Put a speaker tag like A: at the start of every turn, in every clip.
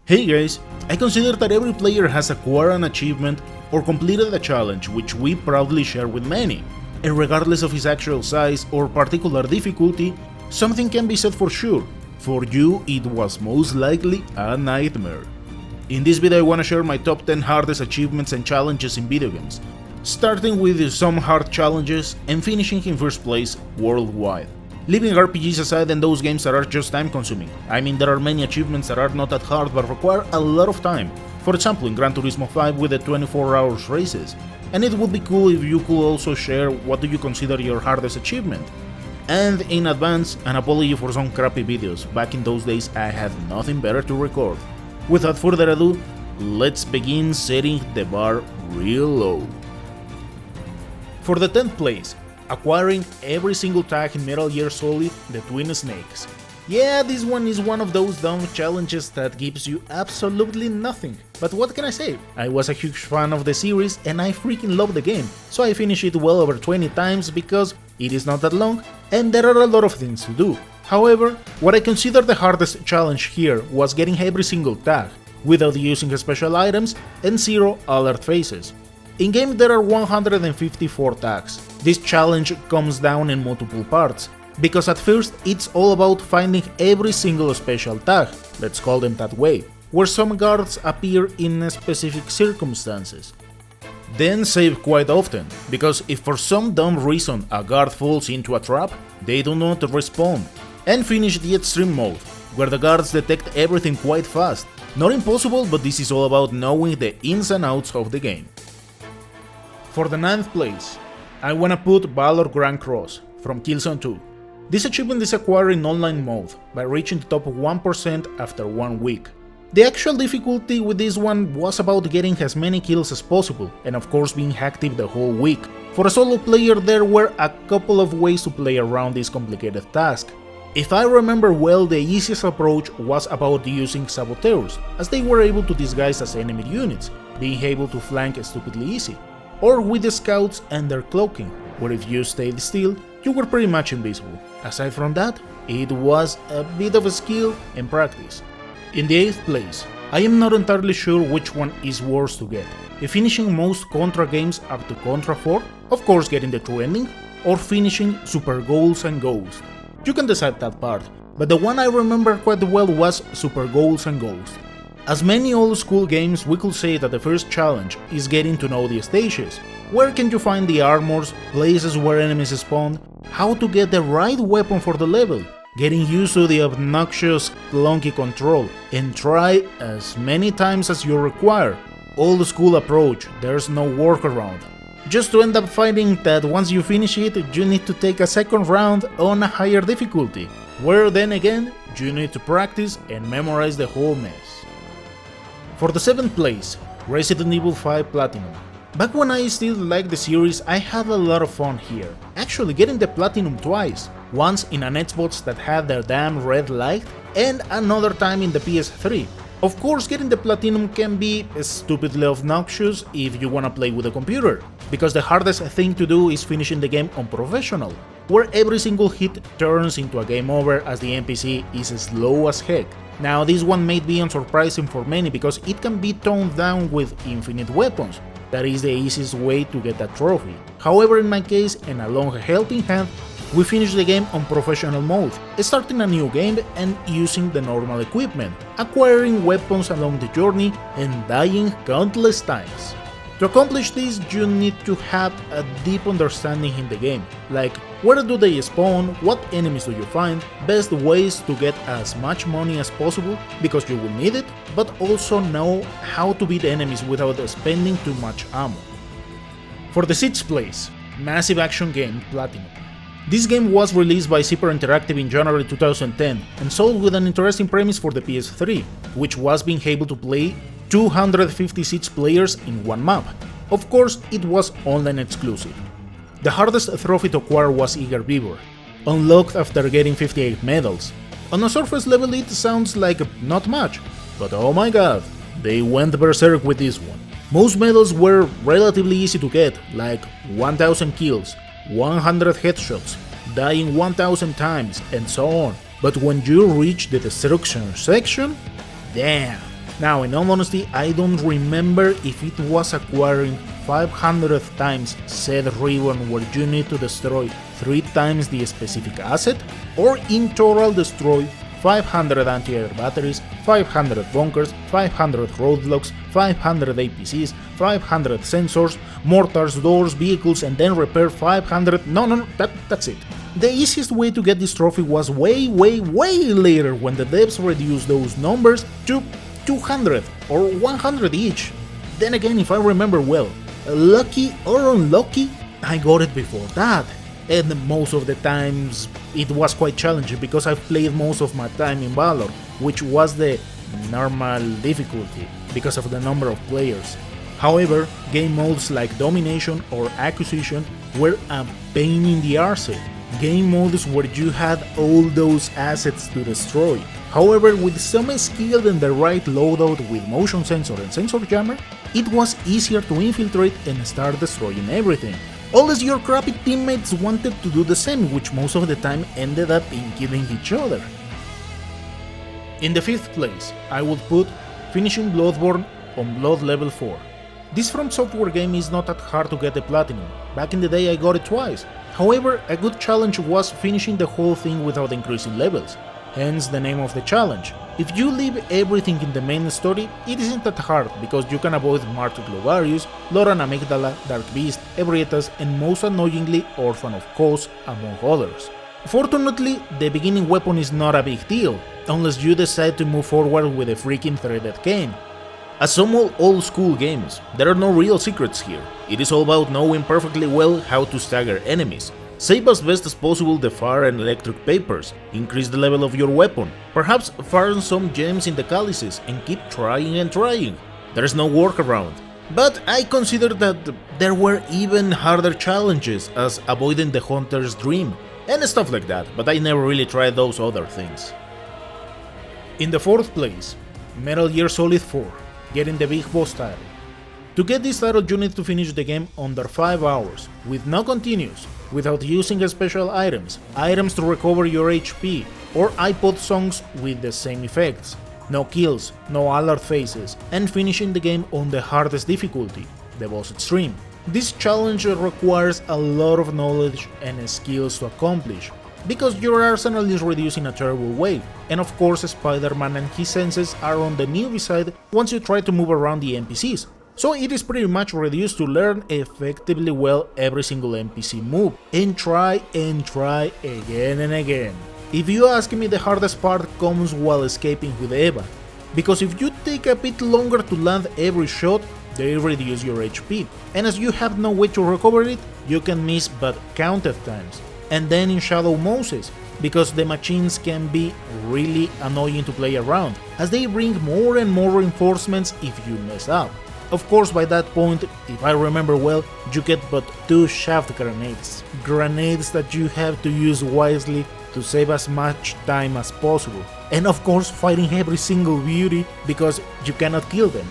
A: Hey guys, I consider that every player has acquired an achievement or completed a challenge which we proudly share with many, and regardless of its actual size or particular difficulty, something can be said for sure: for you it was most likely a nightmare. In this video I wanna share my top 10 hardest achievements and challenges in video games, starting with some hard challenges and finishing in first place worldwide. Leaving RPGs aside and those games that are just time consuming, I mean there are many achievements that are not that hard but require a lot of time. For example in Gran Turismo 5 with the 24 hours races. And it would be cool if you could also share what do you consider your hardest achievement. And in advance, an apology for some crappy videos, back in those days I had nothing better to record. Without further ado, let's begin setting the bar real low. For the 10th place, acquiring every single tag in Metal Gear Solid: The Twin Snakes. Yeah, this one is one of those dumb challenges that gives you absolutely nothing, but what can I say? I was a huge fan of the series and I freaking love the game, so I finished it well over 20 times because it is not that long and there are a lot of things to do. However, what I consider the hardest challenge here was getting every single tag, without using special items and 0 alert phases. In-game there are 154 tags. This challenge comes down in multiple parts, because at first it's all about finding every single special tag, let's call them that way, where some guards appear in specific circumstances. Then save quite often, because if for some dumb reason a guard falls into a trap, they do not respawn. And finish the extreme mode, where the guards detect everything quite fast. Not impossible, but this is all about knowing the ins and outs of the game. For the 9th place, I wanna put Valor Grand Cross from Killzone 2. This achievement is acquired in online mode by reaching the top 1% after 1 week. The actual difficulty with this one was about getting as many kills as possible and of course being active the whole week. For a solo player there were a couple of ways to play around this complicated task. If I remember well, the easiest approach was about using saboteurs, as they were able to disguise as enemy units, being able to flank stupidly easy. Or with the scouts and their cloaking, where if you stayed still, you were pretty much invisible. Aside from that, it was a bit of a skill and practice. In the 8th place, I am not entirely sure which one is worse to get, if finishing most Contra games up to Contra 4, of course getting the true ending, or finishing Super Goals and Ghost. You can decide that part, but the one I remember quite well was Super Goals and Ghost. As many old school games, we could say that the first challenge is getting to know the stages. Where can you find the armors, places where enemies spawn, how to get the right weapon for the level, getting used to the obnoxious clunky control, and try as many times as you require. Old school approach, there's no workaround. Just to end up finding that once you finish it, you need to take a second round on a higher difficulty, where then again, you need to practice and memorize the whole mess. For the 7th place, Resident Evil 5 Platinum. Back when I still liked the series, I had a lot of fun here, actually getting the Platinum twice, once in an Xbox that had their damn red light, and another time in the PS3. Of course, getting the Platinum can be stupidly obnoxious if you wanna play with a computer, because the hardest thing to do is finishing the game on Professional, where every single hit turns into a game over as the NPC is slow as heck. Now this one may be unsurprising for many because it can be toned down with infinite weapons. That is the easiest way to get that trophy. However, in my case, and a long helping hand, we finished the game on Professional mode, starting a new game and using the normal equipment, acquiring weapons along the journey and dying countless times. To accomplish this, you need to have a deep understanding in the game, like where do they spawn, what enemies do you find, best ways to get as much money as possible, because you will need it, but also know how to beat enemies without spending too much ammo. For the 6th place, massive action game Platinum. This game was released by Zipper Interactive in January 2010 and sold with an interesting premise for the PS3, which was being able to play 256 players in one map. Of course, it was online exclusive. The hardest trophy to acquire was Eager Beaver, unlocked after getting 58 medals. On a surface level it sounds like not much, but oh my god, they went berserk with this one. Most medals were relatively easy to get, like 1000 kills, 100 headshots, dying 1000 times, and so on. But when you reach the destruction section, damn, Now, in all honesty, I don't remember if it was acquiring 500 times said ribbon where you need to destroy 3 times the specific asset, or in total destroy 500 anti-air batteries, 500 bunkers, 500 roadblocks, 500 APCs, 500 sensors, mortars, doors, vehicles, and then repair 500... No, that's it. The easiest way to get this trophy was way later, when the devs reduced those numbers to 200 or 100 each. Then again, if I remember well, lucky or unlucky, I got it before that. And most of the times it was quite challenging because I've played most of my time in Valor, which was the normal difficulty because of the number of players. However, game modes like Domination or Acquisition were a pain in the arse. Game modes where you had all those assets to destroy. However, with some skill and the right loadout with motion sensor and sensor jammer, it was easier to infiltrate and start destroying everything. Unless your crappy teammates wanted to do the same, which most of the time ended up in killing each other. In the 5th place, I would put finishing Bloodborne on Blood level 4. This From Software game is not that hard to get the platinum. Back in the day I got it twice. However, a good challenge was finishing the whole thing without increasing levels. Hence the name of the challenge. If you leave everything in the main story, it isn't that hard because you can avoid Martyr Globarius, Loran Amygdala, Dark Beast, Ebrietas, and most annoyingly Orphan of Kos, among others. Fortunately, the beginning weapon is not a big deal, unless you decide to move forward with a freaking threaded cane. As some old school games, there are no real secrets here. It is all about knowing perfectly well how to stagger enemies. Save as best as possible the fire and electric papers, increase the level of your weapon, perhaps farm some gems in the chalices, and keep trying and trying. There's no workaround. But I consider that there were even harder challenges, as avoiding the hunter's dream, and stuff like that, but I never really tried those other things. In the 4th place, Metal Gear Solid 4, getting the big boss title. To get this title you need to finish the game under 5 hours, with no continues, without using special items to recover your HP, or iPod songs with the same effects, no kills, no alert phases, and finishing the game on the hardest difficulty, the boss extreme. This challenge requires a lot of knowledge and skills to accomplish, because your arsenal is reduced in a terrible way, and of course Spider-Man and his senses are on the newbie side once you try to move around the NPCs. So it is pretty much reduced to learn effectively well every single NPC move, and try again and again. If you ask me, the hardest part comes while escaping with Eva, because if you take a bit longer to land every shot, they reduce your HP, and as you have no way to recover it, you can miss but counted times. And then in Shadow Moses, because the machines can be really annoying to play around, as they bring more and more reinforcements if you mess up. Of course, by that point, if I remember well, you get but 2 shaft grenades that you have to use wisely to save as much time as possible, and of course fighting every single beauty because you cannot kill them.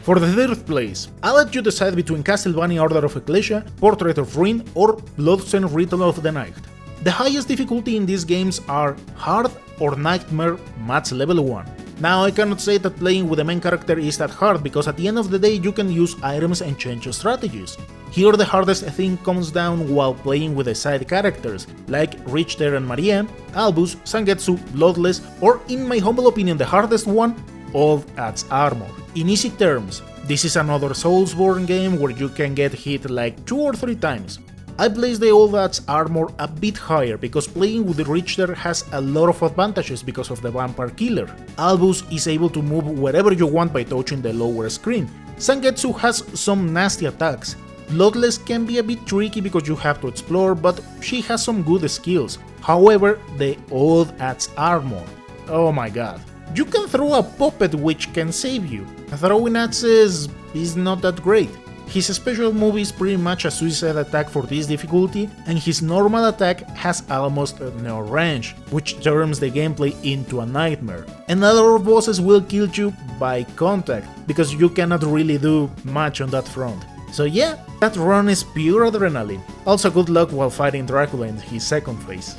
A: For the 3rd place, I'll let you decide between Castlevania Order of Ecclesia, Portrait of Ruin, or Bloodstained Ritual of the Night. The highest difficulty in these games are Hard or Nightmare Max level 1. Now, I cannot say that playing with the main character is that hard, because at the end of the day you can use items and change strategies. Here the hardest thing comes down while playing with the side characters, like Richter and Marianne, Albus, Sangetsu, Bloodless, or in my humble opinion the hardest one, Old Axe Armor. In easy terms, this is another Soulsborne game where you can get hit like 2 or 3 times. I place the Old Axe Armor a bit higher because playing with the Richter has a lot of advantages because of the Vampire Killer. Albus is able to move wherever you want by touching the lower screen. Sangetsu has some nasty attacks. Bloodless can be a bit tricky because you have to explore, but she has some good skills. However, the Old Axe Armor, oh my god. You can throw a puppet which can save you. Throwing axes is not that great. His special move is pretty much a suicide attack for this difficulty, and his normal attack has almost no range, which turns the gameplay into a nightmare. And other bosses will kill you by contact, because you cannot really do much on that front. So yeah, that run is pure adrenaline. Also good luck while fighting Dracula in his second phase.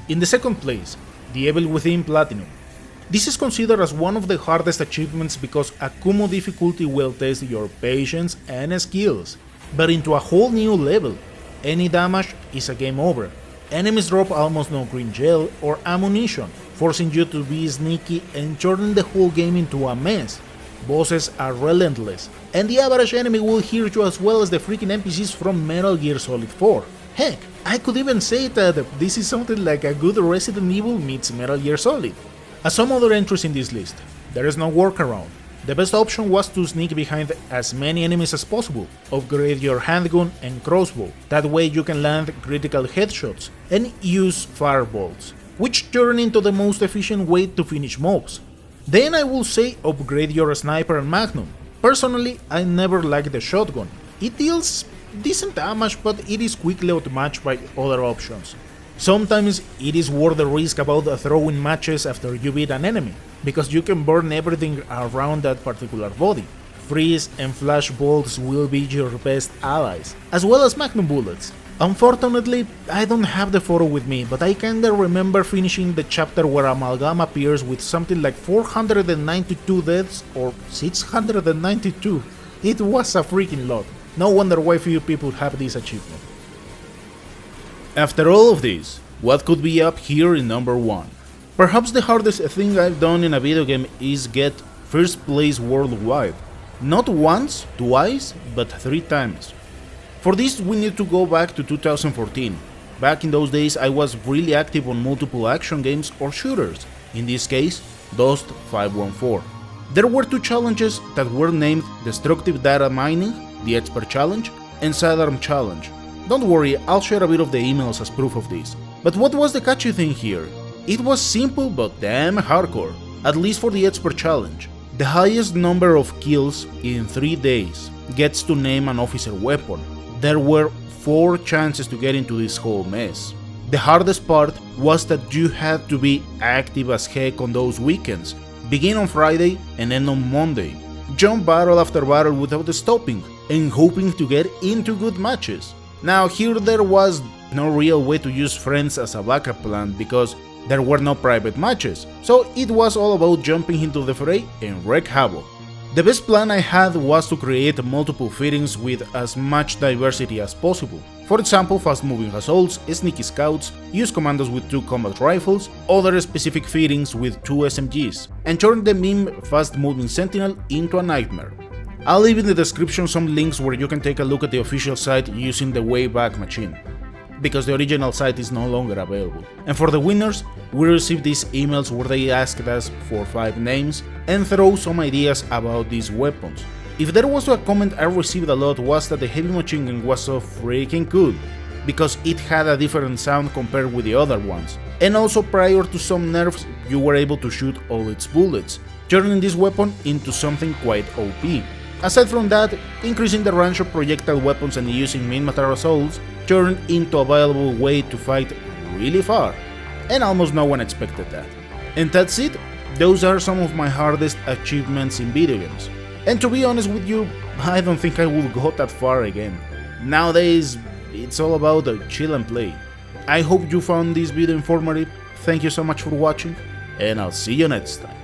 A: In the second place, The Evil Within Platinum. This is considered as one of the hardest achievements because Akumo difficulty will test your patience and skills, but into a whole new level. Any damage is a game over. Enemies drop almost no green gel or ammunition, forcing you to be sneaky and turning the whole game into a mess. Bosses are relentless, and the average enemy will hear you as well as the freaking NPCs from Metal Gear Solid 4. Heck, I could even say that this is something like a good Resident Evil meets Metal Gear Solid. As some other entries in this list, there is no workaround. The best option was to sneak behind as many enemies as possible, upgrade your handgun and crossbow, that way you can land critical headshots, and use fireballs, which turn into the most efficient way to finish mobs. Then I will say upgrade your sniper and magnum. Personally, I never liked the shotgun. It deals decent damage, but it is quickly outmatched by other options. Sometimes it is worth the risk about throwing matches after you beat an enemy, because you can burn everything around that particular body. Freeze and flash bolts will be your best allies, as well as magnum bullets. Unfortunately, I don't have the photo with me, but I kinda remember finishing the chapter where Amalgam appears with something like 492 deaths or 692. It was a freaking lot. No wonder why few people have this achievement. After all of this, what could be up here in number 1? Perhaps the hardest thing I've done in a video game is get first place worldwide. Not once, twice, but 3 times. For this we need to go back to 2014. Back in those days I was really active on multiple action games or shooters, in this case Dust 514. There were 2 challenges that were named Destructive Data Mining, the Expert Challenge, and Sidearm Challenge. Don't worry, I'll share a bit of the emails as proof of this. But what was the catchy thing here? It was simple but damn hardcore, at least for the Expert Challenge. The highest number of kills in 3 days gets to name an officer weapon. There were 4 chances to get into this whole mess. The hardest part was that you had to be active as heck on those weekends, begin on Friday and end on Monday. Jump battle after battle without stopping, and hoping to get into good matches. Now here there was no real way to use friends as a backup plan because there were no private matches, so it was all about jumping into the fray and wreak havoc. The best plan I had was to create multiple fittings with as much diversity as possible. For example, fast moving assaults, sneaky scouts, use commandos with 2 combat rifles, other specific fittings with 2 SMGs, and turn the meme fast moving sentinel into a nightmare. I'll leave in the description some links where you can take a look at the official site using the Wayback Machine, because the original site is no longer available. And for the winners, we received these emails where they asked us for 5 names and throw some ideas about these weapons. If there was a comment I received a lot was that the heavy machine gun was so freaking cool, because it had a different sound compared with the other ones. And also prior to some nerfs, you were able to shoot all its bullets, turning this weapon into something quite OP. Aside from that, increasing the range of projectile weapons and using min-matar assaults turned into a viable way to fight really far, and almost no one expected that. And that's it, those are some of my hardest achievements in video games. And to be honest with you, I don't think I will go that far again. Nowadays, it's all about chill and play. I hope you found this video informative, thank you so much for watching, and I'll see you next time.